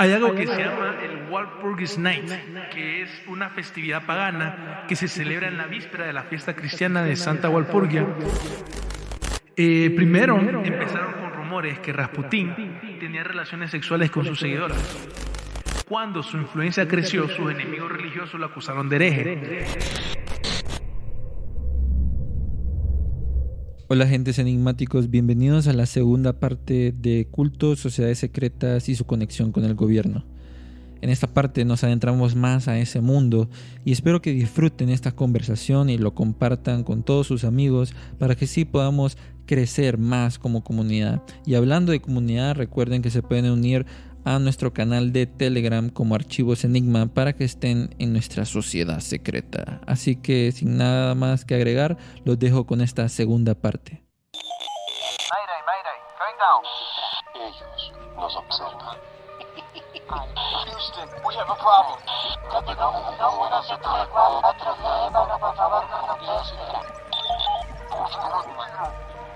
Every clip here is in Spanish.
Hay algo que se llama el Walpurgisnacht, que es una festividad pagana que se celebra en la víspera de la fiesta cristiana de Santa Walpurgia. Primero empezaron con rumores que Rasputín tenía relaciones sexuales con sus seguidoras. Cuando su influencia creció, sus enemigos religiosos lo acusaron de hereje. Hola, gentes enigmáticos, bienvenidos a la segunda parte de cultos, sociedades secretas y su conexión con el gobierno. En esta parte nos adentramos más a ese mundo y espero que disfruten esta conversación y lo compartan con todos sus amigos para que sí podamos crecer más como comunidad. Y hablando de comunidad, recuerden que se pueden unir a nuestro canal de Telegram como Archivos Enigma para que estén en nuestra sociedad secreta. Así que sin nada más que agregar, los dejo con esta segunda parte. Mayday, going down. Ellos nos observan. Houston, we have a problem.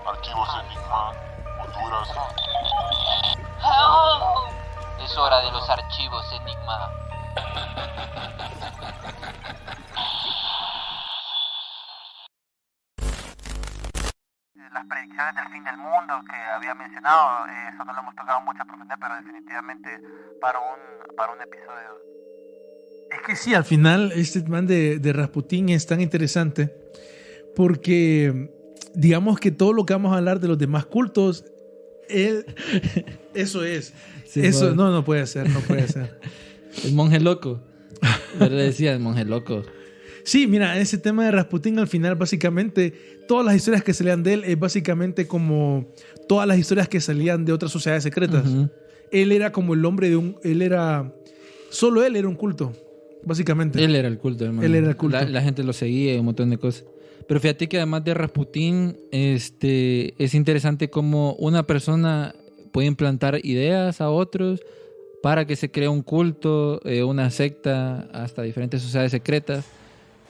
Archivos Enigma, Honduras. Es hora de los archivos Enigma. Las predicciones del fin del mundo que había mencionado, eso no lo hemos tocado mucho a profundidad, pero definitivamente para un episodio. Es que sí, al final este man de Rasputín es tan interesante porque digamos que todo lo que vamos a hablar de los demás cultos, eso es. Sí, eso no puede ser. El monje loco. Yo le decía el monje loco. Sí, mira, ese tema de Rasputín al final básicamente, todas las historias que salían de él es básicamente como todas las historias que salían de otras sociedades secretas. Uh-huh. Él era como el hombre solo él era un culto, básicamente. Él era el culto, hermano. Él era el culto. La gente lo seguía y un montón de cosas. Pero fíjate que además de Rasputín, es interesante cómo una persona puede implantar ideas a otros para que se cree un culto, una secta, hasta diferentes sociedades secretas.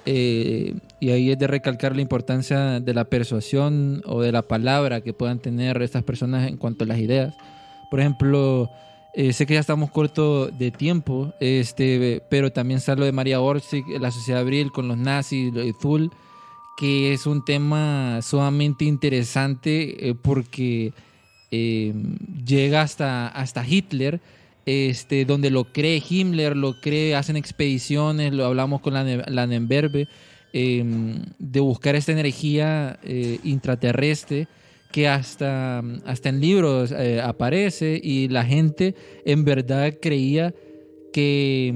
Y ahí es de recalcar la importancia de la persuasión o de la palabra que puedan tener estas personas en cuanto a las ideas. Por ejemplo, sé que ya estamos cortos de tiempo, pero también está lo de María Orsic, la Sociedad Abril con los nazis, lo de Thule, que es un tema sumamente interesante porque llega hasta Hitler, donde lo cree Himmler, lo cree, hacen expediciones, lo hablamos con la Nemberbe, de buscar esta energía intraterrestre que hasta en libros aparece, y la gente en verdad creía que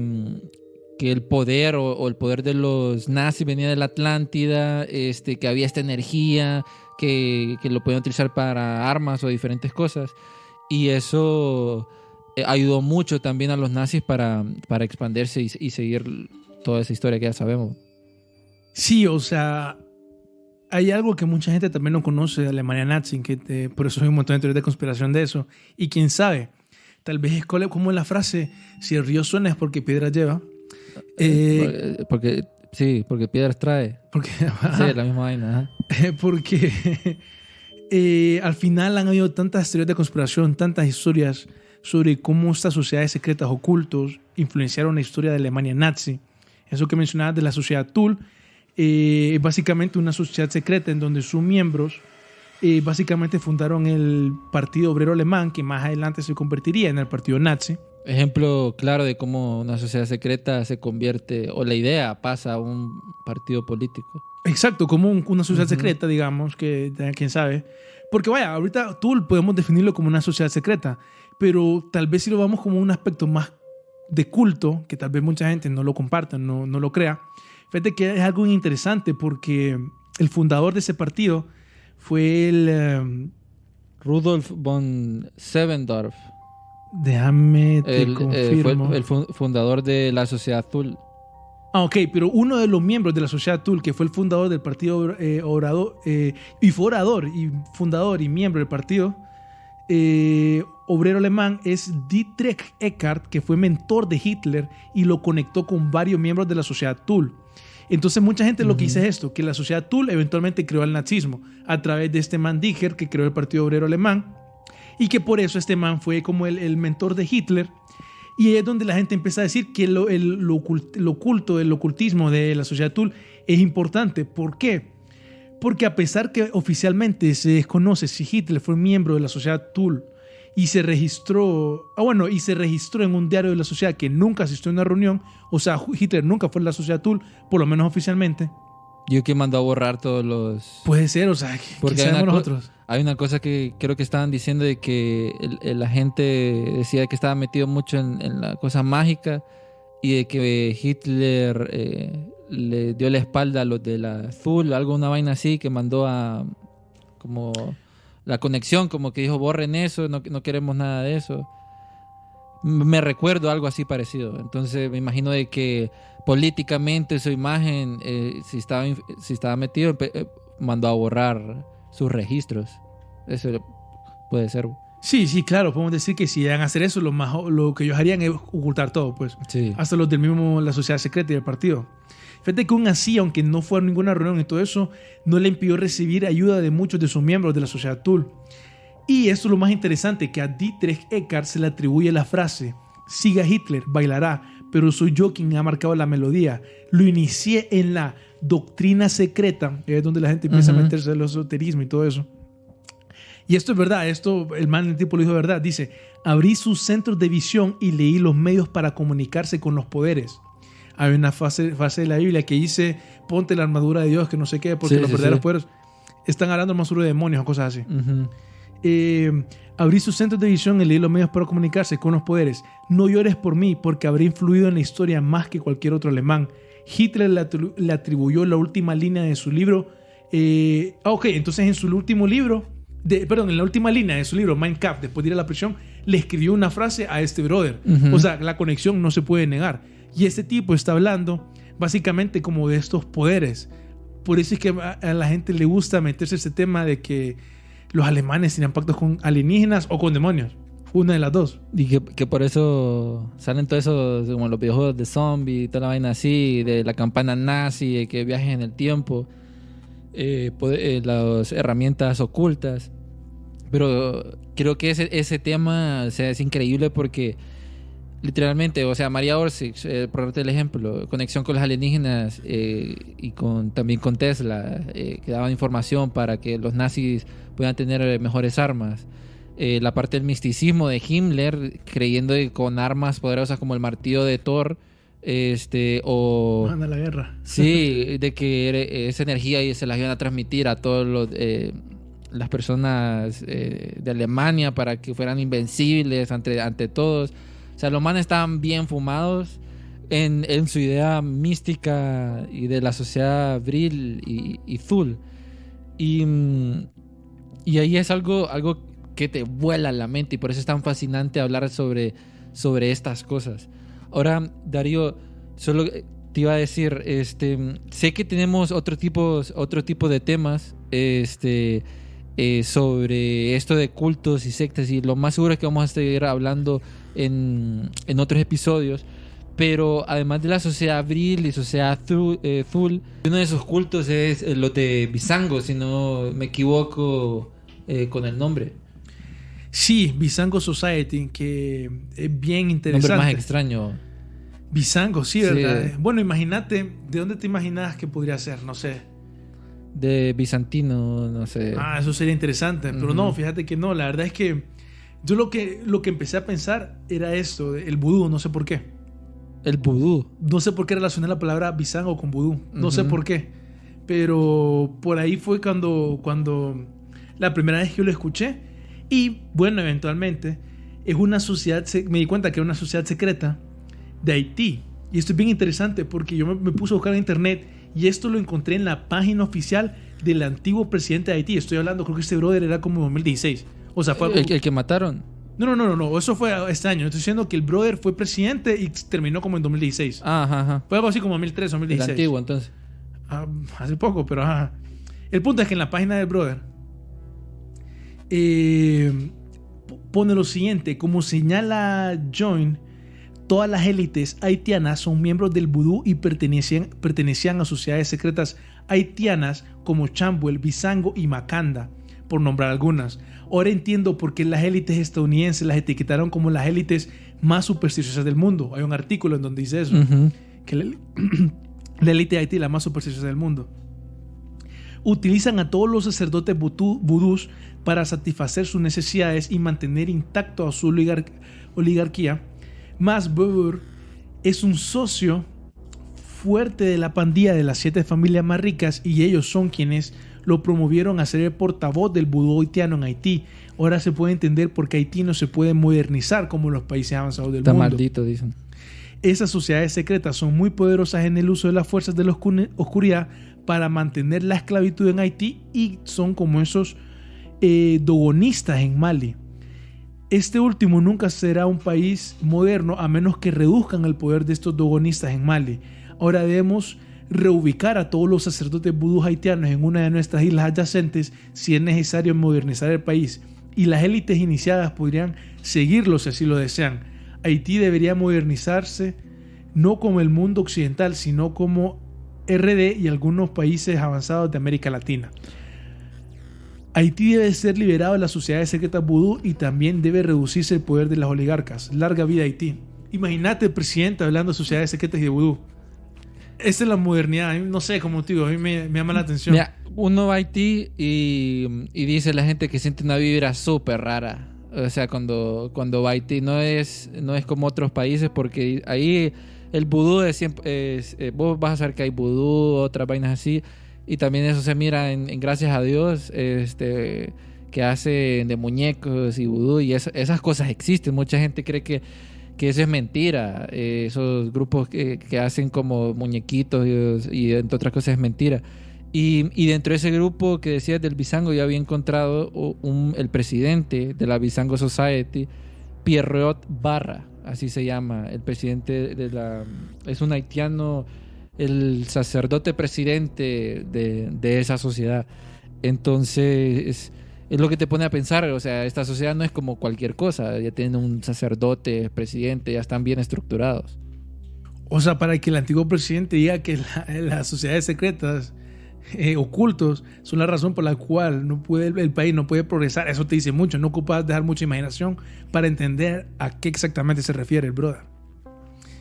el poder o el poder de los nazis venía de la Atlántida, que había esta energía que lo podían utilizar para armas o diferentes cosas, y eso ayudó mucho también a los nazis para expandirse y seguir toda esa historia que ya sabemos. Sí, o sea, hay algo que mucha gente también no conoce de Alemania nazi, por eso hay un montón de teorías de conspiración de eso, y quién sabe, tal vez es como la frase, si el río suena es porque piedras lleva. Porque piedras trae. Sí, la misma vaina. Porque al final han habido tantas teorías de conspiración, tantas historias sobre cómo estas sociedades secretas ocultos influenciaron la historia de Alemania nazi. Eso que mencionabas de la sociedad Thule, es básicamente una sociedad secreta en donde sus miembros básicamente fundaron el Partido Obrero Alemán, que más adelante se convertiría en el Partido Nazi. Ejemplo claro de cómo una sociedad secreta se convierte, o la idea pasa a un partido político. Exacto, como una sociedad secreta, digamos, que quién sabe. Porque vaya, ahorita Thule podemos definirlo como una sociedad secreta, pero tal vez si lo vamos como un aspecto más de culto, que tal vez mucha gente no lo comparta, no lo crea. Fíjate que es algo interesante porque el fundador de ese partido fue el Rudolf von Sevendorf. Déjame te confirmo. Fue el fundador de la sociedad Thule. Ok, pero uno de los miembros de la sociedad Thule, que fue el fundador del partido fundador y miembro del partido obrero alemán, es Dietrich Eckart, que fue mentor de Hitler y lo conectó con varios miembros de la sociedad Thule. Entonces mucha gente lo que dice es esto, que la sociedad Thule eventualmente creó el nazismo a través de este man Dicker, que creó el Partido Obrero Alemán, y que por eso este man fue como el mentor de Hitler. Y ahí es donde la gente empieza a decir que el ocultismo de la sociedad Thule es importante. ¿Por qué? Porque a pesar que oficialmente se desconoce si Hitler fue miembro de la sociedad Thule y se registró en un diario de la sociedad que nunca asistió a una reunión, o sea, Hitler nunca fue de la sociedad Thule, por lo menos oficialmente. Yo que mandó a borrar todos los... Puede ser, o sea, ¿qué sabemos nosotros? Hay una cosa que creo que estaban diciendo de que la gente decía que estaba metido mucho en la cosa mágica y de que Hitler le dio la espalda a los de la Thule, una vaina así, que mandó a como la conexión, como que dijo borren eso, no queremos nada de eso. Me recuerdo algo así parecido. Entonces me imagino de que políticamente su imagen, si estaba metido, mandó a borrar sus registros. Eso puede ser. Sí, claro, podemos decir que si llegan a hacer eso, lo que ellos harían es ocultar todo, pues. Sí. Hasta los del mismo, la sociedad secreta y el partido. Fíjate que aún así, aunque no fue a ninguna reunión y todo eso, no le impidió recibir ayuda de muchos de sus miembros de la sociedad Thule. Y esto es lo más interesante, que a Dietrich Eckart se le atribuye la frase: siga Hitler, bailará, pero soy yo quien ha marcado la melodía. Lo inicié en la doctrina secreta, es donde la gente empieza a meterse en el esoterismo y todo eso. Y esto es verdad, el man del tipo lo dijo de verdad. Dice: abrí sus centros de visión y leí los medios para comunicarse con los poderes. Hay una frase de la Biblia que dice: ponte la armadura de Dios, que no sé qué, porque los verdaderos poderes están hablando más sobre demonios o cosas así. Abrí sus centros de visión y leí los medios para comunicarse con los poderes. No llores por mí, porque habré influido en la historia más que cualquier otro alemán. Hitler le atribuyó la última línea de su libro. Entonces en su último libro, en la última línea de su libro, Mein Kampf, después de ir a la prisión, le escribió una frase a este brother. O sea, la conexión no se puede negar. Y este tipo está hablando básicamente como de estos poderes. Por eso es que a la gente le gusta meterse ese tema de que los alemanes tenían pactos con alienígenas o con demonios. Una de las dos. Y que por eso salen todos esos, como los videojuegos de zombie y toda la vaina así, de la campana nazi, de que viajes en el tiempo, las herramientas ocultas. Pero creo que ese tema, o sea, es increíble porque literalmente, o sea, María Orsic, por darte el ejemplo, conexión con los alienígenas y también con Tesla, que daban información para que los nazis puedan tener mejores armas. La parte del misticismo de Himmler, creyendo que con armas poderosas como el martillo de Thor, manda la guerra. Sí, de que esa energía se las iban a transmitir a todas las personas de Alemania para que fueran invencibles ante todos. O sea, los manes estaban bien fumados en su idea mística y de la sociedad Vril y Thule. Y ahí es algo que te vuela la mente, y por eso es tan fascinante hablar sobre estas cosas. Ahora, Darío, solo te iba a decir, sé que tenemos otro tipo de temas sobre esto de cultos y sectas, y lo más seguro es que vamos a seguir hablando en otros episodios. Pero además de la sociedad Vril y sociedad Thule, uno de esos cultos es lo de Visango, si no me equivoco con el nombre. Sí, Visango Society, que es bien interesante. Nombre más extraño. Visango, sí, ¿verdad? Sí. Bueno, imagínate, ¿de dónde te imaginas que podría ser? No sé. De bizantino, no sé. Eso sería interesante, pero no, fíjate que no. La verdad es que yo lo que empecé a pensar era esto, el vudú, no sé por qué. El vudú. No sé por qué relacioné la palabra Visango con vudú. No sé por qué. Pero por ahí fue cuando la primera vez que yo lo escuché. Y bueno, eventualmente es una sociedad, me di cuenta que era una sociedad secreta de Haití. Y esto es bien interesante porque yo me puse a buscar en internet y esto lo encontré en la página oficial del antiguo presidente de Haití. Estoy hablando, creo que este brother era como 2016. O sea, fue el que mataron. No, eso fue este año. Estoy diciendo que el brother fue presidente y terminó como en 2016. Ajá. Fue algo así como 2003, 2016. El antiguo, entonces. Hace poco, pero ajá. El punto es que en la página del brother pone lo siguiente: como señala Join, todas las élites haitianas son miembros del vudú y pertenecían a sociedades secretas haitianas como Chambuel, Visango y Macanda, por nombrar algunas. Ahora entiendo por qué las élites estadounidenses las etiquetaron como las élites más supersticiosas del mundo. Hay un artículo en donde dice eso, que la élite de Haití es la más supersticiosa del mundo. Utilizan a todos los sacerdotes vudús para satisfacer sus necesidades y mantener intacto a su oligarquía. Más Beur es un socio fuerte de la pandilla de las 7 familias más ricas y ellos son quienes lo promovieron a ser el portavoz del vudú haitiano en Haití. Ahora se puede entender por qué Haití no se puede modernizar como los países avanzados del mundo. Está maldito, dicen. Esas sociedades secretas son muy poderosas en el uso de las fuerzas de la oscuridad para mantener la esclavitud en Haití y son como esos dogonistas en Mali. Este último nunca será un país moderno a menos que reduzcan el poder de estos dogonistas en Mali. Ahora debemos reubicar a todos los sacerdotes vudús haitianos en una de nuestras islas adyacentes si es necesario modernizar el país, y las élites iniciadas podrían seguirlos si así lo desean. Haití debería modernizarse no como el mundo occidental, sino como RD y algunos países avanzados de América Latina. Haití debe ser liberado de las sociedades secretas vudú y también debe reducirse el poder de las oligarcas. Larga vida Haití. Imagínate el presidente hablando de sociedades secretas y de vudú. Esa es la modernidad. No sé, como te digo, a mí me llama la atención. Mira, uno va a Haití y dice la gente que siente una vibra súper rara. O sea, cuando va a Haití no es como otros países, porque ahí el vudú es siempre... vos vas a saber que hay vudú, otras vainas así, y también eso se mira en Gracias a Dios, que hacen de muñecos y vudú, y esas cosas existen. Mucha gente cree que eso es mentira. Esos grupos que hacen como muñequitos y entre otras cosas es mentira. Y dentro de ese grupo que decías del Bizango, yo había encontrado el presidente de la Bizango Society, Pierrot Barra, así se llama, el presidente es un haitiano, el sacerdote presidente de esa sociedad. Entonces es lo que te pone a pensar, o sea, esta sociedad no es como cualquier cosa, ya tienen un sacerdote, presidente, ya están bien estructurados. O sea, para que el antiguo presidente diga que las sociedades secretas ocultos son la razón por la cual el país no puede progresar, eso te dice mucho. No ocupas dejar mucha imaginación para entender a qué exactamente se refiere el brother.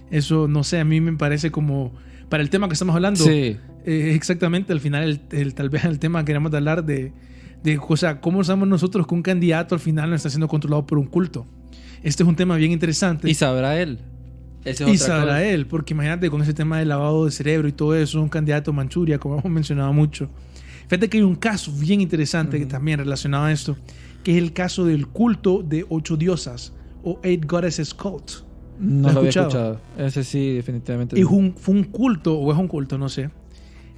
Eso, no sé, a mí me parece como, para el tema que estamos hablando, sí. Exactamente al final tal vez el tema que queremos hablar de, o sea, cómo sabemos nosotros que un candidato al final no está siendo controlado por un culto. Este es un tema bien interesante. Y sabrá él. Y sabrá él, porque imagínate con ese tema del lavado de cerebro y todo eso, un candidato Manchuria, como hemos mencionado mucho. Fíjate que hay un caso bien interesante que también relacionado a esto, que es el caso del culto de 8 diosas o 8 Goddesses Cult. No lo había escuchado. Ese sí, definitivamente. Fue un culto, o es un culto, no sé,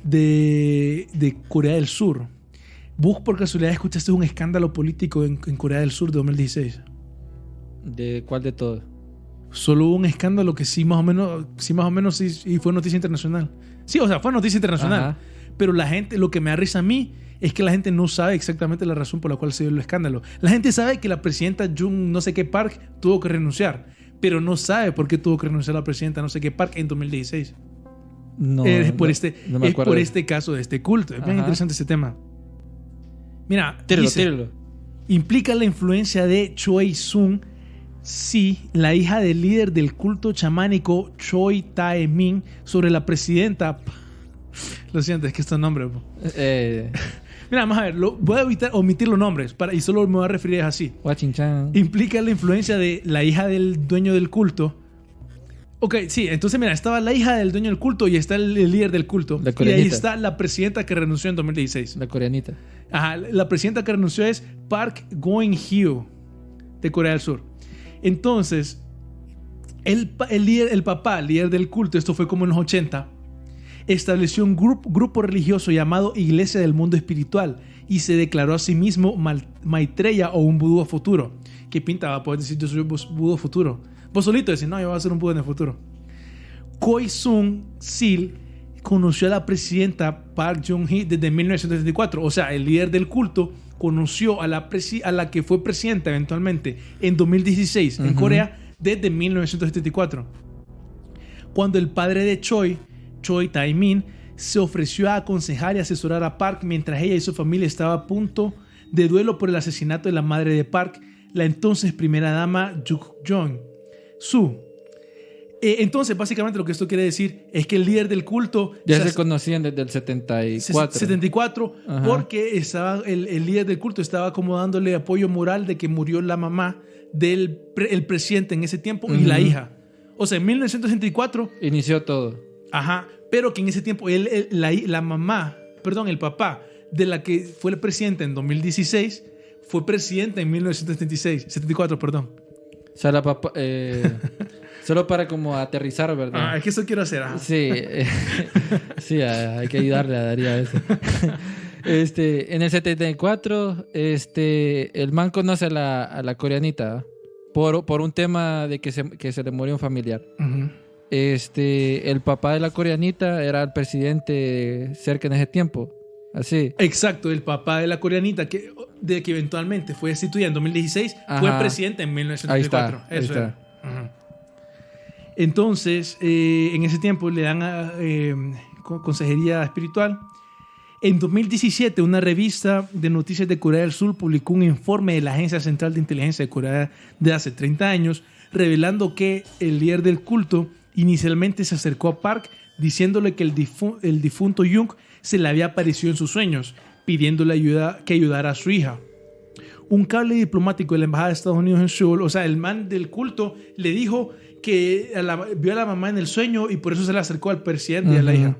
de Corea del Sur. ¿Vos por casualidad escuchaste un escándalo político en Corea del Sur de 2016? ¿De cuál de todos? Solo hubo un escándalo que sí más o menos sí fue noticia internacional. Sí, o sea, fue noticia internacional. Ajá. Pero la gente, lo que me da risa a mí es que la gente no sabe exactamente la razón por la cual se dio el escándalo. La gente sabe que la presidenta Jung no sé qué Park tuvo que renunciar, pero no sabe por qué tuvo que renunciar la presidenta no sé qué Park en 2016. No, es por este caso de este culto. Es bien interesante ese tema. Mira, tíralo. Implica la influencia de Choi Sung Si, la hija del líder del culto chamánico Choi Tae-min, sobre la presidenta. Lo siento, es que este nombre. Mira, vamos a ver, voy a omitir los nombres y solo me voy a referir así. Implica la influencia de la hija del dueño del culto. Ok, sí, entonces mira, estaba la hija del dueño del culto y está el líder del culto. Y ahí está la presidenta que renunció en 2016. La coreanita. Ajá, la presidenta que renunció es Park Geun-hye, de Corea del Sur. Entonces, el papá, líder del culto, esto fue como en los 80, estableció un grupo religioso llamado Iglesia del Mundo Espiritual y se declaró a sí mismo Maitreya o un vudú futuro. ¿Qué pinta? Va a poder decir yo soy un vudú futuro. Vos solito decís, no, yo voy a ser un vudú en el futuro. Choi Sung-sil conoció a la presidenta Park Geun-hye desde 1974. O sea, el líder del culto conoció a la que fue presidenta eventualmente en 2016 en Corea desde 1974. Cuando el padre de Choi Tae-min, se ofreció a aconsejar y asesorar a Park mientras ella y su familia estaban a punto de duelo por el asesinato de la madre de Park, la entonces primera dama Juk Jong. Entonces, básicamente lo que esto quiere decir es que el líder del culto... Ya se conocían desde el 74. 74, Ajá. porque el líder del culto estaba como dándole apoyo moral de que murió la mamá del el presidente en ese tiempo y la hija. O sea, en 1964... Inició todo. Ajá, pero que en ese tiempo el papá de la que fue el presidente en 2016 fue presidente en 1974, perdón. O sea, la papá... solo para como aterrizar, ¿verdad? Es que eso quiero hacer. Ajá. Sí, sí, hay que ayudarle a Darío a eso. En el 74, el man conoce a la coreanita por un tema de que se le murió un familiar. Uh-huh. El papá de la coreanita era el presidente cerca en ese tiempo. Así. Exacto, el papá de la coreanita que eventualmente fue destituida en 2016, Ajá. fue presidente en 1974. Ahí está. Era. Uh-huh. Entonces, en ese tiempo le dan consejería espiritual. En 2017, una revista de noticias de Corea del Sur publicó un informe de la Agencia Central de Inteligencia de Corea de hace 30 años, revelando que el líder del culto inicialmente se acercó a Park diciéndole que el difunto Jung se le había aparecido en sus sueños, pidiéndole que ayudara a su hija. Un cable diplomático de la Embajada de Estados Unidos en Seúl, o sea, el man del culto le dijo que vio a la mamá en el sueño y por eso se le acercó al presidente y a la hija.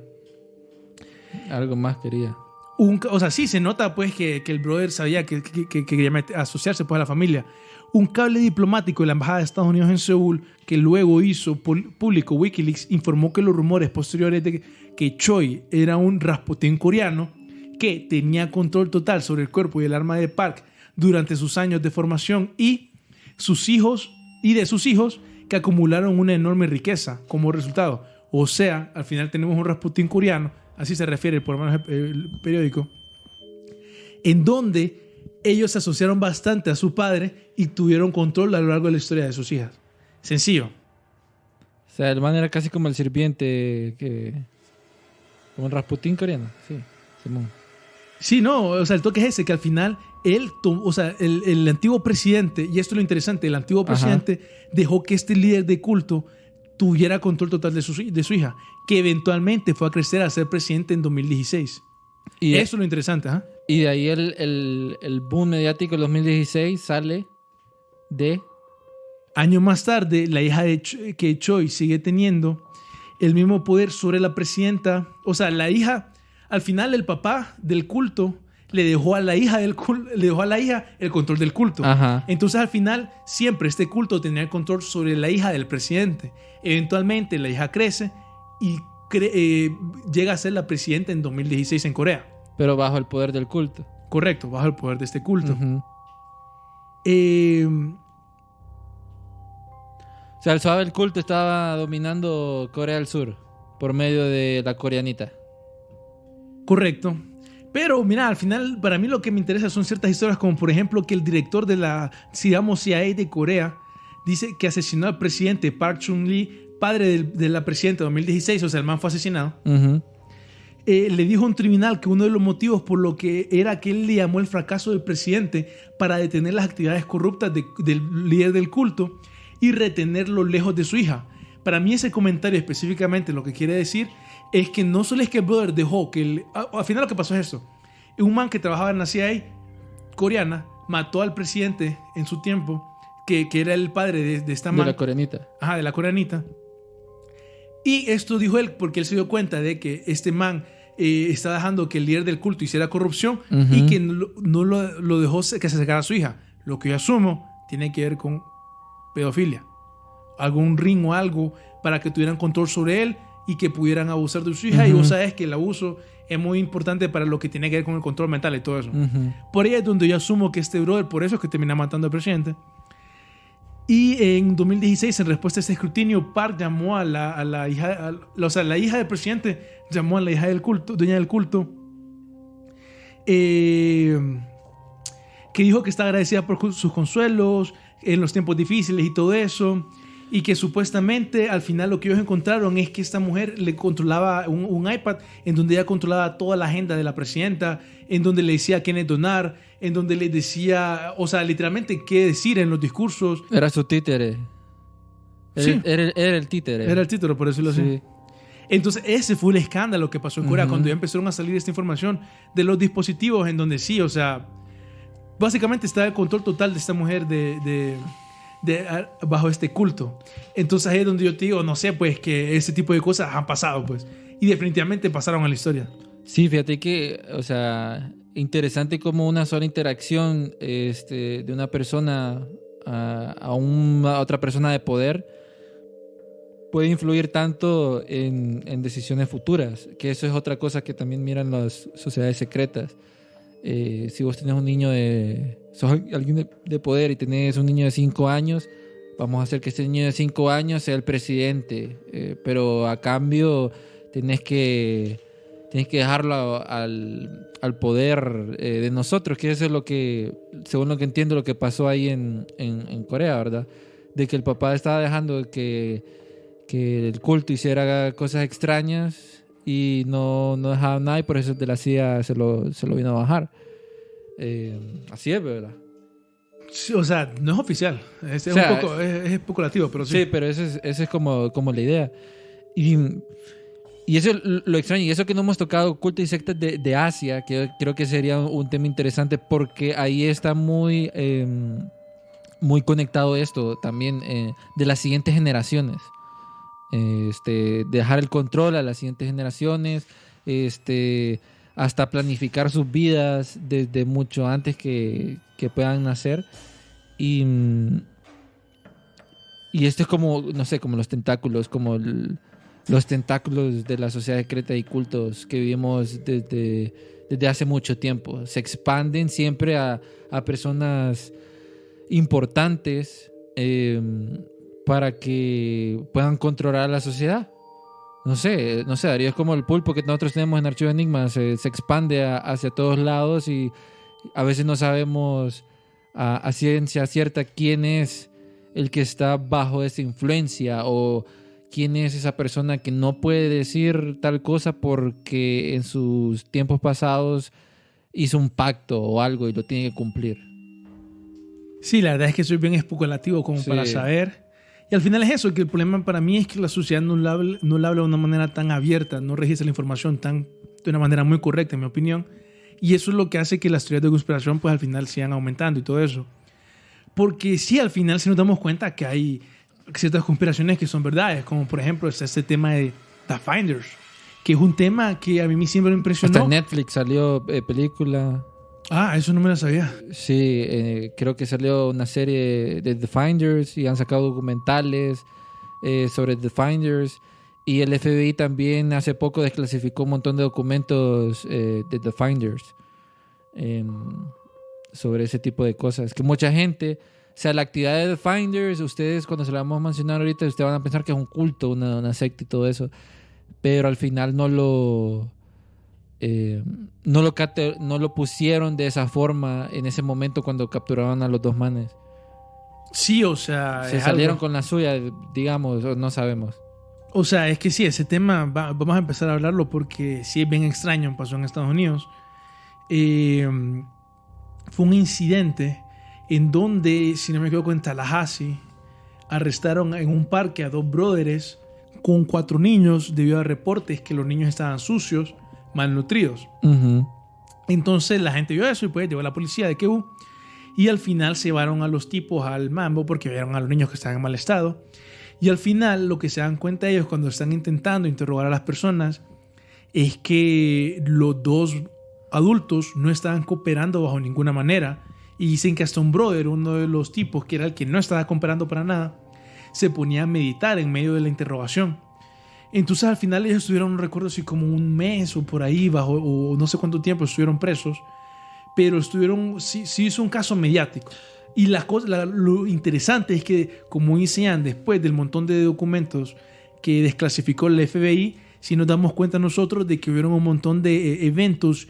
Algo más quería. O sea, sí se nota pues que el brother sabía que quería asociarse pues a la familia. Un cable diplomático de la Embajada de Estados Unidos en Seúl, que luego hizo público Wikileaks, informó que los rumores posteriores de que Choi era un Rasputín coreano que tenía control total sobre el cuerpo y el arma de Park durante sus años de formación y de sus hijos que acumularon una enorme riqueza como resultado. O sea, al final tenemos un Rasputín coreano, así se refiere por lo menos el periódico, en donde ellos se asociaron bastante a su padre y tuvieron control a lo largo de la historia de sus hijas. Sencillo. O sea, el man era casi como el sirviente como el Rasputín coreano. Sí, Simón. Sí, no, o sea, el toque es ese, que al final el antiguo presidente, y esto es lo interesante, el antiguo presidente dejó que este líder de culto tuviera control total de su hija, que eventualmente fue a crecer a ser presidente en 2016. Y eso es lo interesante. ¿eh? Y de ahí el boom mediático del 2016 sale de... Años más tarde, la hija que Choi sigue teniendo el mismo poder sobre la presidenta. O sea, la hija, al final el papá del culto le dejó a la hija el control del culto. Ajá. Entonces al final siempre este culto tenía el control sobre la hija del presidente. Eventualmente la hija crece y llega a ser la presidenta en 2016 en Corea. Pero bajo el poder del culto. Correcto, bajo el poder de este culto. Uh-huh. O sea, el suave del culto estaba dominando Corea del Sur por medio de la coreanita. Correcto. Pero, mira, al final, para mí lo que me interesa son ciertas historias, como por ejemplo que el director de la, digamos, CIA de Corea dice que asesinó al presidente Park Chung-lee, padre de la presidenta en 2016, o sea, el man fue asesinado. Uh-huh. Le dijo a un tribunal que uno de los motivos por lo que era que él le llamó el fracaso del presidente para detener las actividades corruptas del líder del culto y retenerlo lejos de su hija. Para mí ese comentario específicamente lo que quiere decir es que no solo es que el brother dejó que al final lo que pasó es eso. Un man que trabajaba en la CIA coreana mató al presidente en su tiempo, que era el padre de esta man. De la coreanita. Ajá, de la coreanita. Y esto dijo él porque él se dio cuenta de que este man está dejando que el líder del culto hiciera corrupción y que no lo dejó que se acercara a su hija. Lo que yo asumo tiene que ver con pedofilia. Algún ring o algo para que tuvieran control sobre él y que pudieran abusar de su hija. Y vos sabes que el abuso es muy importante para lo que tiene que ver con el control mental y todo eso. Por ahí es donde yo asumo que este brother, por eso es que termina matando al presidente. Y en 2016, en respuesta a ese escrutinio, Park llamó a la hija, la hija del presidente llamó a la hija del culto, dueña del culto, que dijo que está agradecida por sus consuelos en los tiempos difíciles y todo eso, y que supuestamente al final lo que ellos encontraron es que esta mujer le controlaba un iPad en donde ella controlaba toda la agenda de la presidenta, en donde le decía a quiénes donar, en donde le decía, o sea, literalmente qué decir en los discursos. Era su títere. Sí. Era el títere. Era el título, por decirlo así. Sí. Entonces, ese fue el escándalo que pasó en Corea cuando ya empezaron a salir esta información de los dispositivos en donde sí, o sea, básicamente está el control total de esta mujer bajo este culto. Entonces ahí es donde yo te digo, no sé, pues que ese tipo de cosas han pasado, pues. Y definitivamente pasaron a la historia. Sí, fíjate que, o sea, interesante como una sola interacción de una persona a otra persona de poder puede influir tanto en decisiones futuras, que eso es otra cosa que también miran las sociedades secretas. Si vos tenés un niño sos alguien de poder y tenés un niño de 5 años, vamos a hacer que este niño de 5 años sea el presidente, pero a cambio tenés que dejarlo al poder de nosotros, que eso es lo que, según lo que entiendo, lo que pasó ahí en Corea, ¿verdad? De que el papá estaba dejando que el culto hiciera cosas extrañas y no dejaba nada, y por eso de la CIA se lo vino a bajar. Así es, ¿verdad? Sí, o sea, no es oficial. Es O sea, un poco, es especulativo, pero sí. Sí, pero esa es como la idea. Y eso es lo extraño. Y eso que no hemos tocado cultos y sectas de Asia, que creo que sería un tema interesante, porque ahí está muy conectado esto también de las siguientes generaciones. Dejar el control a las siguientes generaciones, hasta planificar sus vidas desde mucho antes que puedan nacer. Y esto es como, no sé, como los tentáculos, como los tentáculos de la sociedad secreta y cultos que vivimos desde hace mucho tiempo. Se expanden siempre a personas importantes para que puedan controlar a la sociedad. No sé, Darío, es como el pulpo que nosotros tenemos en Archivo Enigma, se expande hacia todos lados y a veces no sabemos a ciencia cierta quién es el que está bajo esa influencia o quién es esa persona que no puede decir tal cosa porque en sus tiempos pasados hizo un pacto o algo y lo tiene que cumplir. Sí, la verdad es que soy bien especulativo como para saber. Y al final es eso, que el problema para mí es que la sociedad no la habla de una manera tan abierta, no registra la información de una manera muy correcta, en mi opinión. Y eso es lo que hace que las teorías de conspiración pues al final sigan aumentando y todo eso. Porque sí, al final sí nos damos cuenta que hay ciertas conspiraciones que son verdades, como por ejemplo este tema de The Finders, que es un tema que a mí siempre me impresionó. Hasta en Netflix salió película. Ah, eso no me lo sabía. Sí, creo que salió una serie de The Finders y han sacado documentales sobre The Finders. Y el FBI también hace poco desclasificó un montón de documentos de The Finders sobre ese tipo de cosas. Que mucha gente, o sea, la actividad de The Finders, ustedes cuando se la vamos a mencionar ahorita, ustedes van a pensar que es un culto, una secta y todo eso. Pero al final no lo pusieron de esa forma en ese momento cuando capturaban a los 2 manes. Sí, o sea... Se salieron con la suya, digamos, o no sabemos. O sea, es que sí, ese tema vamos a empezar a hablarlo porque sí es bien extraño, pasó en Estados Unidos. Fue un incidente en donde, si no me equivoco, en Tallahassee, arrestaron en un parque a 2 brothers con 4 niños debido a reportes que los niños estaban sucios, malnutridos. Uh-huh. Entonces la gente vio eso y pues llegó la policía de Kew y al final se llevaron a los tipos al mambo porque vieron a los niños que estaban en mal estado. Y al final lo que se dan cuenta ellos cuando están intentando interrogar a las personas es que los 2 adultos no estaban cooperando bajo ninguna manera y dicen que hasta un brother, uno de los tipos que era el que no estaba cooperando para nada, se ponía a meditar en medio de la interrogación. Entonces al final ellos estuvieron, no recuerdo si como un mes o por ahí bajo, o no sé cuánto tiempo estuvieron presos, pero sí hizo un caso mediático. Y lo interesante es que, como dicen después del montón de documentos que desclasificó el FBI, si nos damos cuenta nosotros de que hubieron un montón de eventos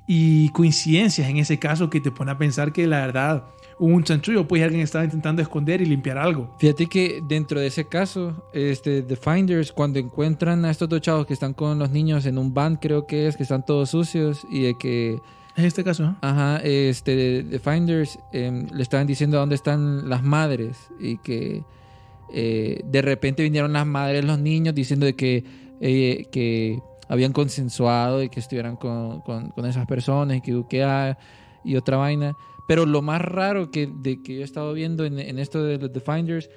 y coincidencias en ese caso que te pone a pensar que la verdad hubo un chanchullo, pues alguien estaba intentando esconder y limpiar algo. Fíjate que dentro de ese caso, The Finders, cuando encuentran a estos 2 chavos que están con los niños en un van, creo que están todos sucios y de que... En este caso, ¿no? Ajá, The Finders le estaban diciendo a dónde están las madres y que de repente vinieron las madres, los niños, diciendo de que habían consensuado y que estuvieran con esas personas y otra vaina. Pero lo más raro que yo he estado viendo en esto de los The Finders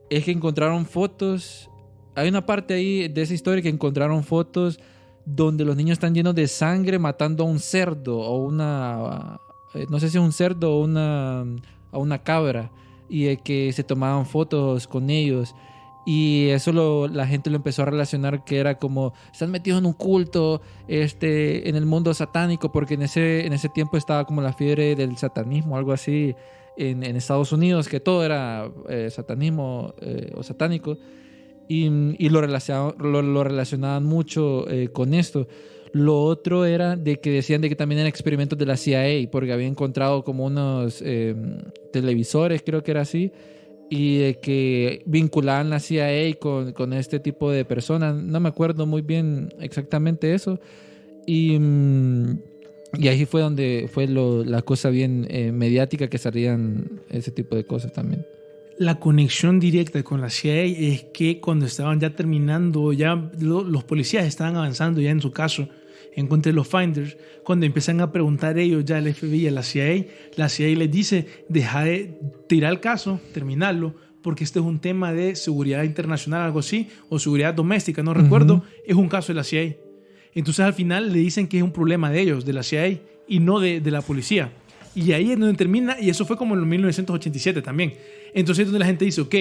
es que encontraron fotos. Hay una parte ahí de esa historia que encontraron fotos donde los niños están llenos de sangre matando a un cerdo o una... no sé si es un cerdo o a una cabra, y que se tomaban fotos con ellos. Y eso la gente lo empezó a relacionar que era como están metidos en un culto en el mundo satánico, porque en ese tiempo estaba como la fiebre del satanismo, algo así en Estados Unidos, que todo era satanismo o satánico, y lo relacionaban mucho con esto. Lo otro era de que decían de que también eran experimentos de la CIA, porque había encontrado como unos televisores, creo que era así, y de que vinculaban la CIA con este tipo de personas. No me acuerdo muy bien exactamente eso. Y ahí fue donde fue la cosa bien mediática, que salían ese tipo de cosas también. La conexión directa con la CIA es que cuando estaban ya terminando, ya los policías estaban avanzando ya en su caso en contra de los Finders, cuando empiezan a preguntar ellos ya al FBI y a la CIA les dice, deja de tirar el caso, terminarlo, porque este es un tema de seguridad internacional, algo así, o seguridad doméstica, no recuerdo, es un caso de la CIA. Entonces al final le dicen que es un problema de ellos, de la CIA, y no de la policía. Y ahí es donde termina, y eso fue como en 1987 también. Entonces es donde la gente dice, ok,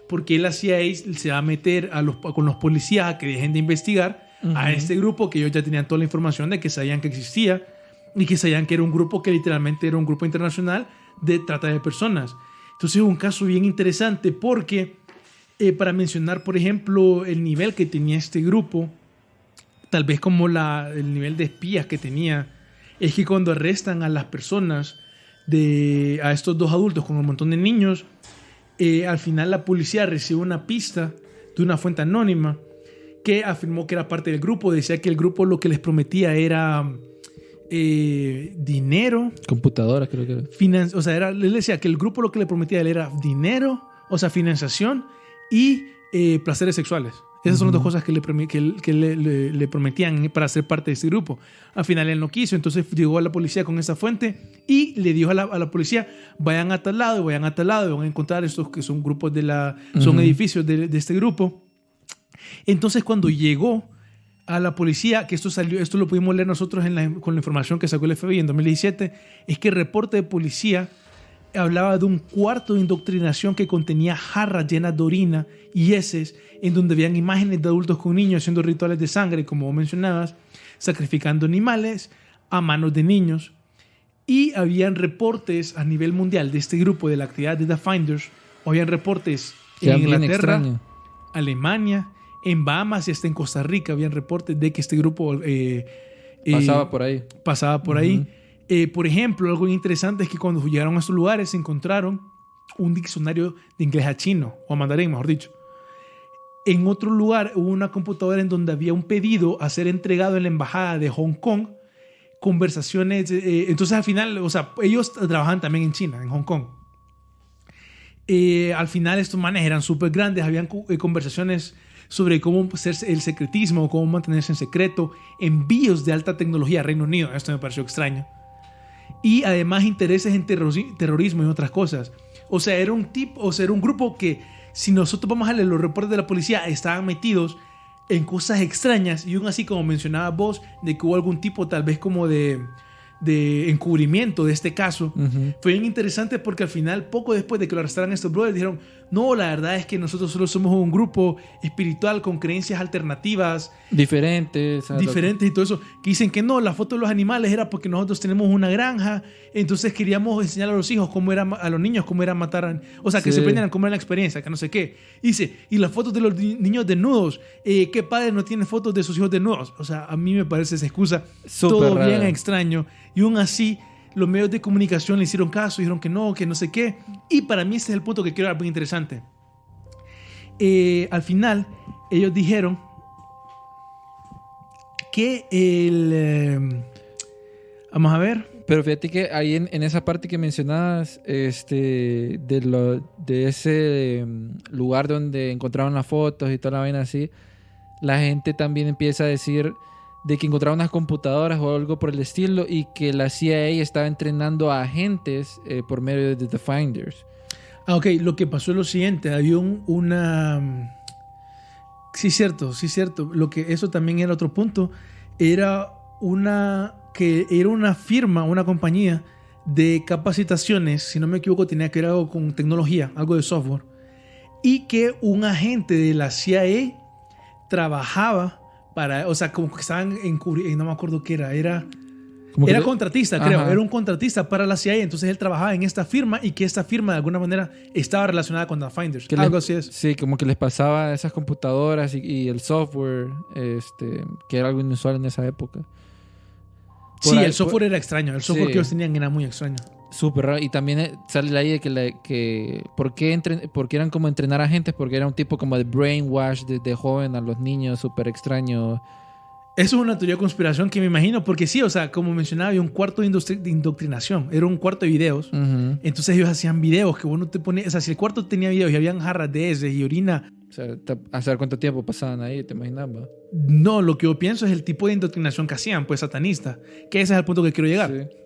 ¿por qué la CIA se va a meter con los policías a que dejen de investigar a este grupo que ellos ya tenían toda la información de que sabían que existía y que sabían que era un grupo que literalmente era un grupo internacional de trata de personas? Entonces es un caso bien interesante porque, para mencionar, por ejemplo, el nivel que tenía este grupo, tal vez como el nivel de espías que tenía, es que cuando arrestan a las personas, a estos dos adultos con un montón de niños, al final la policía recibe una pista de una fuente anónima que afirmó que era parte del grupo. Decía que el grupo lo que les prometía era dinero, computadoras, creo que era. O sea, él decía que el grupo lo que le prometía a él era dinero, o sea, financiación y placeres sexuales. Esas son las dos cosas que le prometían para ser parte de este grupo. Al final él no quiso, entonces llegó a la policía con esa fuente y le dijo a la policía, vayan a tal lado, y van a encontrar estos que son grupos son edificios de este grupo. Entonces cuando llegó a la policía, que esto lo pudimos leer nosotros con la información que sacó el FBI en 2017, es que el reporte de policía hablaba de un cuarto de indoctrinación que contenía jarras llenas de orina y heces, en donde habían imágenes de adultos con niños haciendo rituales de sangre, como mencionabas, sacrificando animales a manos de niños. Y habían reportes a nivel mundial de este grupo, de la actividad de The Finders. Habían reportes en Inglaterra, Alemania, en Bahamas y hasta en Costa Rica. Habían reportes de que este grupo pasaba por ahí. Por ejemplo, algo interesante es que cuando llegaron a estos lugares encontraron un diccionario de inglés a chino, o a mandarín, mejor dicho. En otro lugar hubo una computadora en donde había un pedido a ser entregado en la embajada de Hong Kong. Conversaciones, entonces al final, o sea, ellos trabajaban también en China, en Hong Kong. Al final estos manes eran súper grandes, habían conversaciones sobre cómo hacer el secretismo, cómo mantenerse en secreto, envíos de alta tecnología a Reino Unido. Esto me pareció extraño. Y además intereses en terrorismo y otras cosas. O sea, era un grupo que, si nosotros vamos a leer los reportes de la policía, estaban metidos en cosas extrañas, y aún así, como mencionabas vos, de que hubo algún tipo tal vez como de encubrimiento de este caso. Fue bien interesante porque al final, poco después de que lo arrestaran estos brothers, dijeron, no, la verdad es que nosotros solo somos un grupo espiritual con creencias alternativas diferentes y todo eso, que dicen que no, la foto de los animales era porque nosotros tenemos una granja, entonces queríamos enseñar a los hijos a los niños cómo era matar, o sea, que se aprendieran cómo era la experiencia, que no sé qué. Dice, y las fotos de los niños desnudos, ¿qué padre no tiene fotos de sus hijos desnudos? O sea, a mí me parece esa excusa todo bien extraño. Y aún así, los medios de comunicación le hicieron caso, dijeron que no sé qué. Y para mí ese es el punto que quiero dar, muy interesante. Al final, ellos dijeron que vamos a ver. Pero fíjate que ahí en esa parte que mencionabas, de ese lugar donde encontraban las fotos y toda la vaina así, la gente también empieza a decir de que encontraron unas computadoras o algo por el estilo y que la CIA estaba entrenando a agentes por medio de The Finders. Ok, lo que pasó es lo siguiente, había una... Sí, cierto. Lo que eso también era otro punto. Era una firma, una compañía de capacitaciones, si no me equivoco, tenía que ver algo con tecnología, algo de software. Y que un agente de la CIA trabajaba para, o sea, como que estaban no me acuerdo qué era contratista, creo. Ajá. Era un contratista para la CIA. Entonces él trabajaba en esta firma y que esta firma de alguna manera estaba relacionada con The Finders. Algo así es. Sí, como que les pasaba esas computadoras y el software, que era algo inusual en esa época. Sí, el software era extraño. El software sí. que ellos tenían era muy extraño. Súper raro. Y también sale la idea de que ¿por qué eran como entrenar a agentes? Porque era un tipo como de brainwash de joven a los niños, súper extraño. Eso es una teoría de conspiración que me imagino, porque sí, o sea, como mencionaba, había un cuarto de indoctrinación, era un cuarto de videos. Uh-huh. Entonces ellos hacían videos que uno te pone, o sea, si el cuarto tenía videos y habían jarras de heces y orina. O sea, a saber cuánto tiempo pasaban ahí, ¿te imaginas? No, lo que yo pienso es el tipo de indoctrinación que hacían, pues satanista, que ese es el punto que quiero llegar. Sí.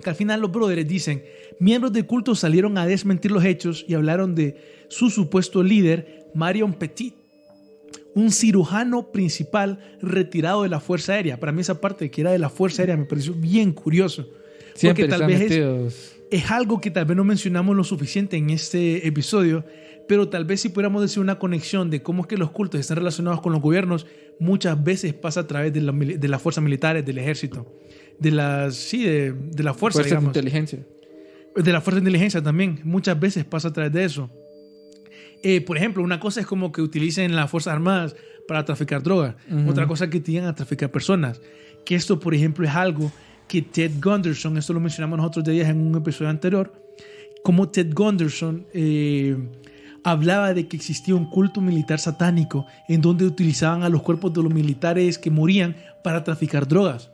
Que al final los brothers dicen, miembros del culto salieron a desmentir los hechos y hablaron de su supuesto líder, Marion Petit, un cirujano principal retirado de la Fuerza Aérea. Para mí esa parte que era de la Fuerza Aérea me pareció bien curioso. Siempre porque tal vez es algo que tal vez no mencionamos lo suficiente en este episodio, pero tal vez si pudiéramos decir una conexión de cómo es que los cultos están relacionados con los gobiernos, muchas veces pasa a través de las fuerzas militares, del ejército, de la fuerza, de digamos. inteligencia. De la fuerza de inteligencia también, muchas veces pasa a través de eso. Por ejemplo, una cosa es como que utilicen las Fuerzas Armadas para traficar drogas. Uh-huh. Otra cosa es que tienen a traficar personas. Que esto, por ejemplo, es algo que Ted Gunderson, esto lo mencionamos nosotros de días en un episodio anterior, como Ted Gunderson hablaba de que existía un culto militar satánico en donde utilizaban a los cuerpos de los militares que morían para traficar drogas.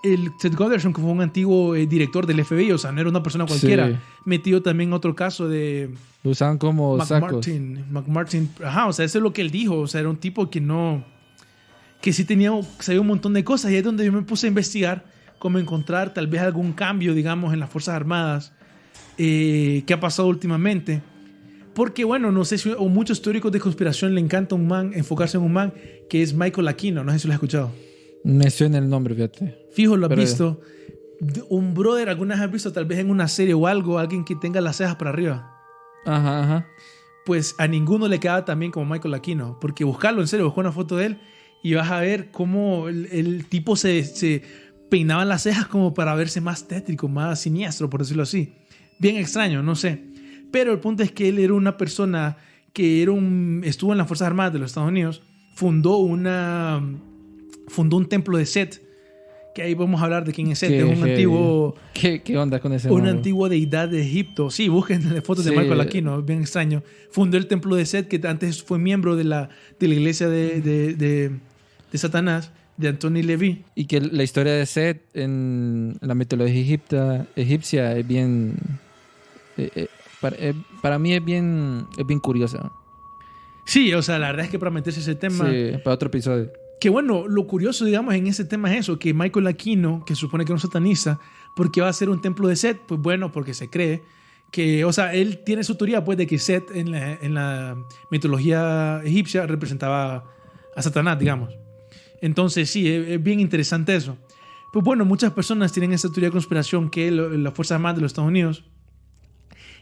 El Ted Gunderson, que fue un antiguo director del FBI, o sea, no era una persona cualquiera, Sí. Metido también en otro caso de Lo usaban como sacos. McMartin, ajá, o sea, eso es lo que él dijo, o sea, era un tipo que sí sabía un montón de cosas, y es donde yo me puse a investigar cómo encontrar tal vez algún cambio, digamos, en las Fuerzas Armadas que ha pasado últimamente. Porque, bueno, no sé si o muchos teóricos de conspiración le encanta enfocarse en un man que es Michael Aquino, no sé si lo has escuchado. Me suena el nombre, fíjate. Fijo, lo has Pero- visto. Un brother, alguna vez has visto tal vez en una serie o algo, alguien que tenga las cejas para arriba. Ajá. Pues a ninguno le queda tan bien como Michael Aquino. Porque buscarlo, en serio, busca una foto de él y vas a ver cómo el tipo se peinaba las cejas como para verse más tétrico, más siniestro, por decirlo así. Bien extraño, no sé. Pero el punto es que él era una persona que estuvo en las Fuerzas Armadas de los Estados Unidos, fundó un templo de Set, que ahí vamos a hablar de quién es Set, es un antiguo... ¿Qué onda con ese Una mambo? antigua deidad de Egipto. Sí, busquen fotos de Sí. Michael Aquino, es bien extraño. Fundó el templo de Set, que antes fue miembro de la iglesia de Satanás, de Anthony Levy. Y que la historia de Set en la mitología egipcia es bien... para mí es bien curiosa. Sí, o sea, la verdad es que para meterse ese tema... Sí, para otro episodio. Que bueno, lo curioso, digamos, en ese tema es eso, que Michael Aquino, que se supone que era un satanista, ¿por qué va a ser un templo de Set? Pues bueno, porque se cree que, o sea, él tiene su teoría, pues, de que Set en la mitología egipcia representaba a Satanás, digamos. Entonces, sí, es bien interesante eso. Pues bueno, muchas personas tienen esa teoría de conspiración que la Fuerza Armada de los Estados Unidos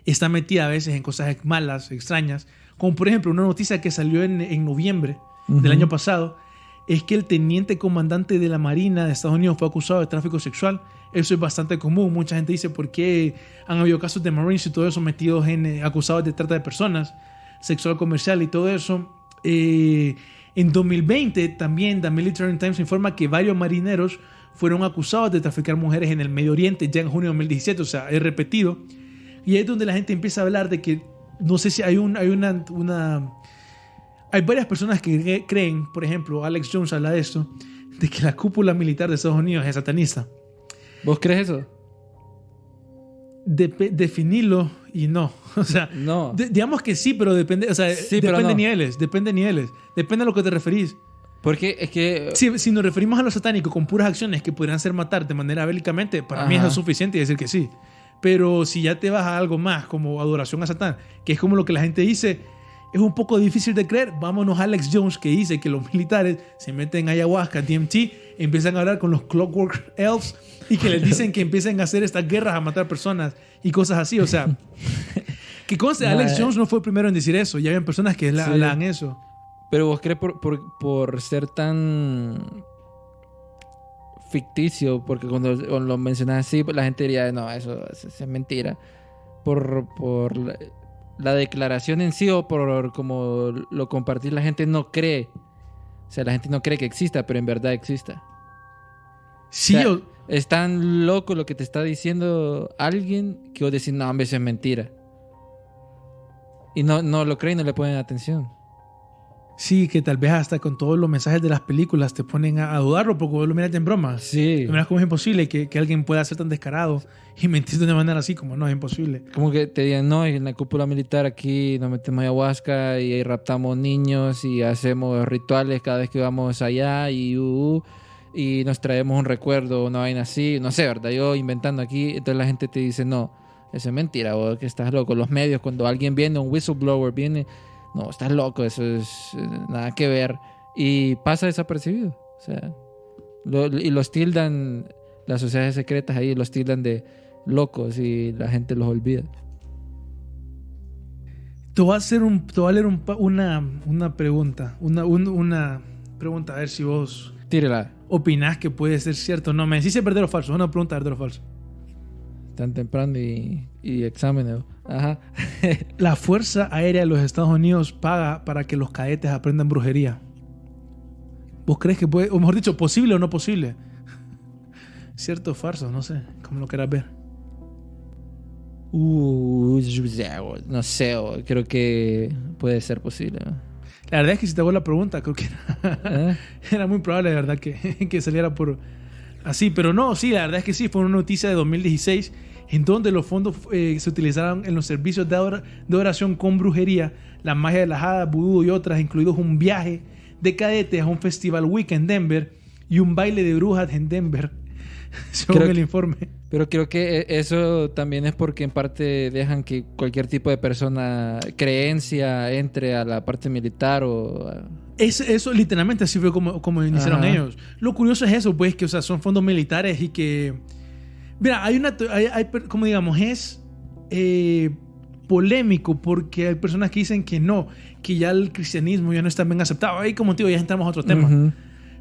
está metida a veces en cosas malas, extrañas, como por ejemplo una noticia que salió en noviembre del año pasado, es que el teniente comandante de la Marina de Estados Unidos fue acusado de tráfico sexual. Eso es bastante común. Mucha gente dice por qué han habido casos de Marines y todo eso metidos acusados de trata de personas, sexual comercial y todo eso. En 2020 también The Military Times informa que varios marineros fueron acusados de traficar mujeres en el Medio Oriente ya en junio de 2017, o sea, es repetido. Y es donde la gente empieza a hablar de que, no sé si hay varias personas que creen, por ejemplo, Alex Jones habla de esto, de que la cúpula militar de Estados Unidos es satanista. ¿Vos crees eso? Definirlo y no. O sea, No. digamos que sí, pero depende. O sea, Sí, pero depende de no. niveles. Depende de niveles. Depende a lo que te referís. Porque es que... Si nos referimos a lo satánico con puras acciones que podrían ser matar de manera bélicamente, para mí Ajá. es suficiente decir que sí. Pero si ya te vas a algo más como adoración a Satán, que es como lo que la gente dice, es un poco difícil de creer. Vámonos a Alex Jones, que dice que los militares se meten en ayahuasca, DMT, empiezan a hablar con los Clockwork Elves y que les dicen que empiecen a hacer estas guerras, a matar personas y cosas así. O sea, que conste, Alex Jones no fue el primero en decir eso. Ya habían personas que Sí. hablan eso. Pero vos crees por ser tan ficticio, porque cuando lo mencionas así, la gente diría, no, eso es mentira. Por la declaración en sí o por como lo compartís, la gente no cree. O sea, la gente no cree que exista, pero en verdad exista. Sí, O sea, es tan loco lo que te está diciendo alguien que vos decís, no, hombre, eso es mentira. Y no lo creen y no le ponen atención. sí, que tal vez hasta con todos los mensajes de las películas te ponen a dudarlo porque vos lo miras en broma. Sí. Lo miras como es imposible que alguien pueda ser tan descarado y mentir de una manera así, como no, es imposible. Como que te digan, no, en la cúpula militar aquí nos metemos ayahuasca y ahí raptamos niños y hacemos rituales cada vez que vamos allá y nos traemos un recuerdo, una vaina así, no sé, ¿verdad? Yo inventando aquí, entonces la gente te dice, no, eso es mentira, vos que estás loco. Los medios, cuando alguien viene, un whistleblower viene, no, estás loco, eso es nada que ver. Y pasa desapercibido. O sea, y los tildan, las sociedades secretas ahí los tildan de locos y la gente los olvida. Te voy a leer una pregunta. Una pregunta, a ver si vos Tírela. opinás que puede ser cierto o no. Me decís si es verdadero o falso. Una pregunta, verdadero o falso. Tan temprano y exámenes. Ajá. La Fuerza Aérea de los Estados Unidos paga para que los cadetes aprendan brujería. ¿Vos crees que puede, o mejor dicho, posible o no posible? ¿Cierto o falso? No sé, como lo quieras ver. No sé, creo que puede ser posible. La verdad es que si te hago la pregunta, creo que ¿Eh? era muy probable, de verdad, que saliera por así. Pero no, sí, la verdad es que sí, fue una noticia de 2016 en donde los fondos se utilizaron en los servicios de oración con brujería, la magia de las hadas, vudú y otras, incluidos un viaje de cadetes a un festival Wicca en Denver y un baile de brujas en Denver, según el informe. Pero creo que eso también es porque en parte dejan que cualquier tipo de persona, creencia, entre a la parte militar o... Eso literalmente así fue como iniciaron Ajá. ellos. Lo curioso es eso, pues, que o sea, son fondos militares y que... Mira, hay como digamos, es polémico porque hay personas que dicen que no, que ya el cristianismo ya no está bien aceptado. Ahí, como te digo, ya entramos a otro tema. Uh-huh.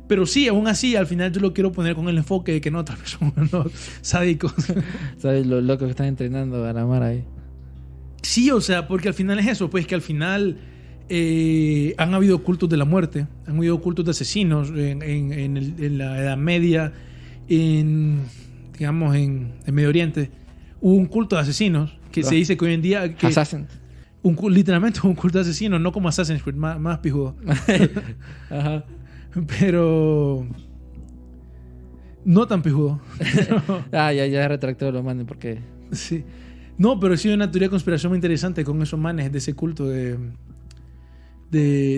Pero sí, aún así, al final yo lo quiero poner con el enfoque de que no, tal vez son unos sádicos. ¿Sabes lo loco que están entrenando a la mar ahí? Sí, o sea, porque al final es eso, pues que al final han habido cultos de la muerte, han habido cultos de asesinos en la Edad Media, digamos, en Medio Oriente. Hubo un culto de asesinos que se dice que hoy en día... Que Assassin. literalmente un culto de asesinos, no como Assassin's Creed, más pijudo. Ajá. Pero... no tan pijudo. Ya retractó los manes porque... Sí. No, pero sí hay una teoría de conspiración muy interesante con esos manes de ese culto de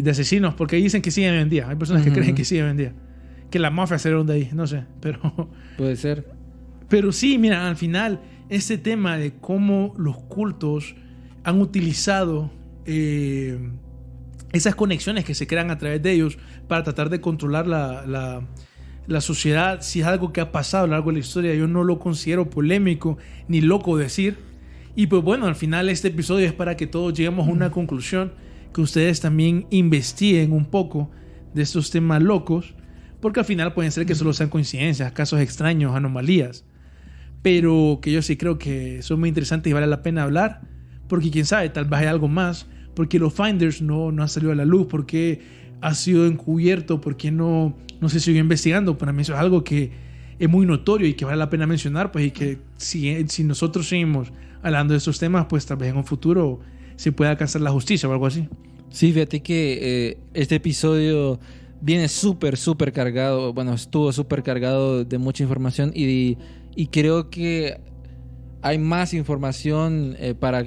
asesinos, porque dicen que siguen hoy en día. Hay personas que creen que siguen hoy en día. Que la mafia salieron de ahí, no sé, pero... Puede ser. Pero sí, mira, al final, ese tema de cómo los cultos han utilizado esas conexiones que se crean a través de ellos para tratar de controlar la sociedad, si es algo que ha pasado a lo largo de la historia, yo no lo considero polémico ni loco decir. Y pues bueno, al final este episodio es para que todos lleguemos a una conclusión, que ustedes también investiguen un poco de estos temas locos, porque al final pueden ser que solo sean coincidencias, casos extraños, anomalías, pero que yo sí creo que son muy interesantes y vale la pena hablar, porque quién sabe, tal vez hay algo más, porque los Finders no han salido a la luz, porque ha sido encubierto, porque no se siguió investigando. Para mí eso es algo que es muy notorio y que vale la pena mencionar, pues, y que si nosotros seguimos hablando de estos temas, pues tal vez en un futuro se pueda alcanzar la justicia o algo así. Sí, fíjate que este episodio viene súper cargado, bueno, estuvo súper cargado de mucha información y creo que hay más información para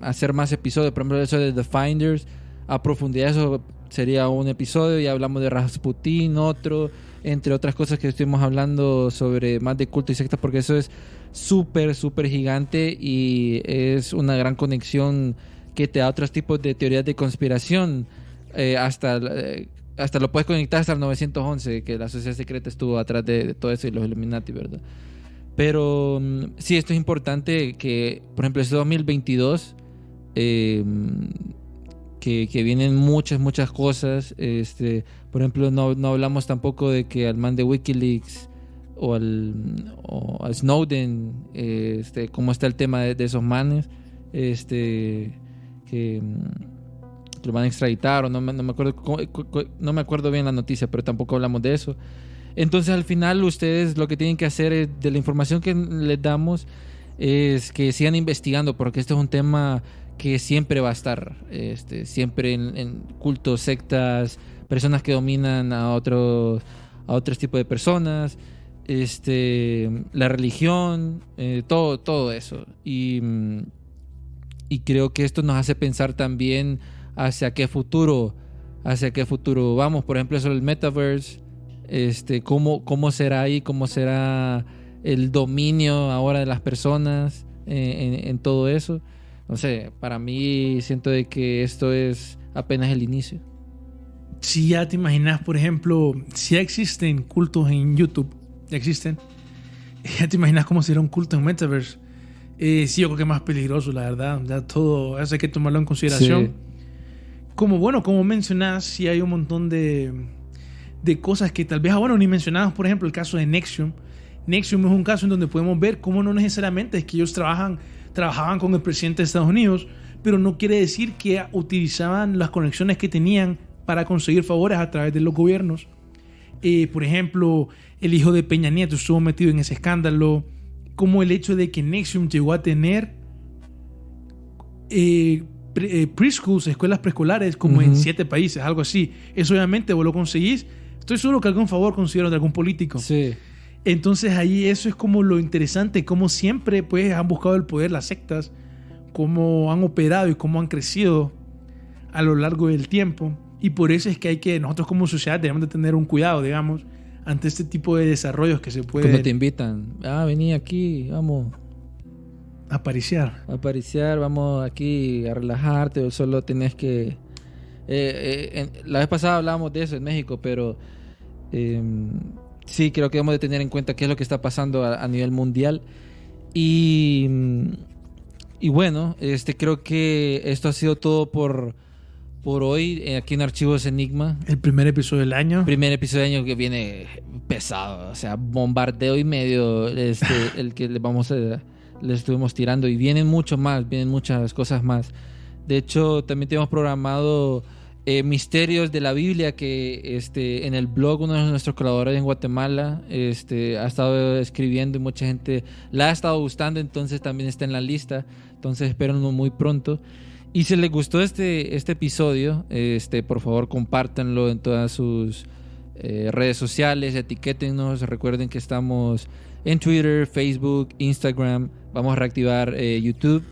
hacer más episodios. Por ejemplo, eso de The Finders, a profundidad, eso sería un episodio. Ya hablamos de Rasputin, otro, entre otras cosas que estuvimos hablando sobre más de culto y sectas, porque eso es súper gigante y es una gran conexión que te da otros tipos de teorías de conspiración. Hasta lo puedes conectar hasta el 911, que la sociedad secreta estuvo atrás de todo eso y los Illuminati, ¿verdad? Pero sí, esto es importante que, por ejemplo, este 2022, que vienen muchas cosas. Por ejemplo, no hablamos tampoco de que al man de Wikileaks o al Snowden, cómo está el tema de esos manes, que lo van a extraditar, o no me acuerdo bien la noticia, pero tampoco hablamos de eso. Entonces, al final, ustedes lo que tienen que hacer es, de la información que les damos, es que sigan investigando, porque este es un tema que siempre va a estar, siempre en cultos, sectas, personas que dominan a otros tipos de personas, la religión, todo eso. Y creo que esto nos hace pensar también hacia qué futuro vamos. Por ejemplo, eso del metaverse, cómo será ahí, cómo será el dominio ahora de las personas en todo eso. No sé, para mí siento de que esto es apenas el inicio. Si ya te imaginas, por ejemplo, si ya existen cultos en YouTube, ya te imaginas cómo sería un culto en Metaverse. Sí, yo creo que es más peligroso, la verdad. Ya todo eso hay que tomarlo en consideración. Sí. Como mencionás, sí hay un montón de cosas que tal vez ni mencionadas. Por ejemplo, el caso de NXIVM. NXIVM es un caso en donde podemos ver cómo no necesariamente es que ellos trabajaban con el presidente de Estados Unidos, pero no quiere decir que utilizaban las conexiones que tenían para conseguir favores a través de los gobiernos. Por ejemplo, el hijo de Peña Nieto estuvo metido en ese escándalo, como el hecho de que NXIVM llegó a tener preschools, escuelas preescolares, como en 7 países, algo así. Eso obviamente vos lo conseguís. Estoy seguro que algún favor consiguieron de algún político. Sí. Entonces ahí eso es como lo interesante, como siempre pues han buscado el poder las sectas, cómo han operado y cómo han crecido a lo largo del tiempo. Y por eso es que nosotros como sociedad debemos de tener un cuidado, digamos, ante este tipo de desarrollos que se pueden... Cuando te invitan, vení aquí, vamos a pariciar, vamos aquí a relajarte, o solo tenés que... la vez pasada hablábamos de eso en México, pero sí, creo que debemos de tener en cuenta qué es lo que está pasando a nivel mundial. Y bueno, creo que esto ha sido todo por hoy aquí en Archivos Enigma. El primer episodio del año. Que viene pesado, o sea, bombardeo y medio el que le estuvimos tirando, y vienen muchas cosas más. De hecho, también tenemos programado misterios de la Biblia, que en el blog uno de nuestros colaboradores en Guatemala ha estado escribiendo y mucha gente le ha estado gustando, entonces también está en la lista. Entonces espérenlo muy pronto. Y si les gustó este episodio, por favor compártanlo en todas sus redes sociales, etiquétennos. Recuerden que estamos en Twitter, Facebook, Instagram. Vamos a reactivar YouTube.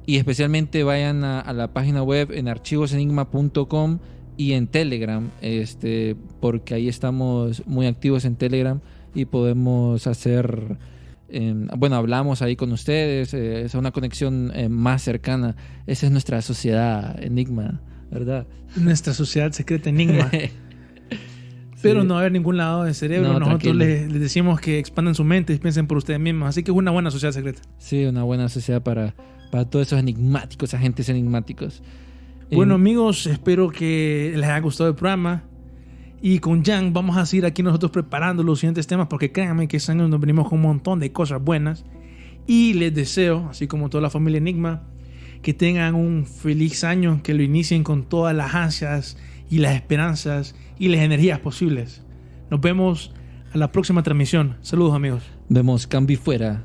Y especialmente vayan a la página web en archivosenigma.com y en Telegram, porque ahí estamos muy activos en Telegram y podemos hacer... hablamos ahí con ustedes, es una conexión más cercana. Esa es nuestra sociedad Enigma, ¿verdad? Nuestra sociedad secreta Enigma. Pero no va a haber ningún lavado de cerebro. Nosotros les decimos que expandan su mente y piensen por ustedes mismos. Así que es una buena sociedad secreta. Sí, una buena sociedad para todos esos enigmáticos, agentes enigmáticos. Bueno, amigos, espero que les haya gustado el programa. Y con Jan vamos a seguir aquí nosotros preparando los siguientes temas, porque créanme que este año nos venimos con un montón de cosas buenas. Y les deseo, así como toda la familia Enigma, que tengan un feliz año, que lo inicien con todas las ansias y las esperanzas y las energías posibles. Nos vemos a la próxima transmisión. Saludos, amigos. Vemos Cambi fuera.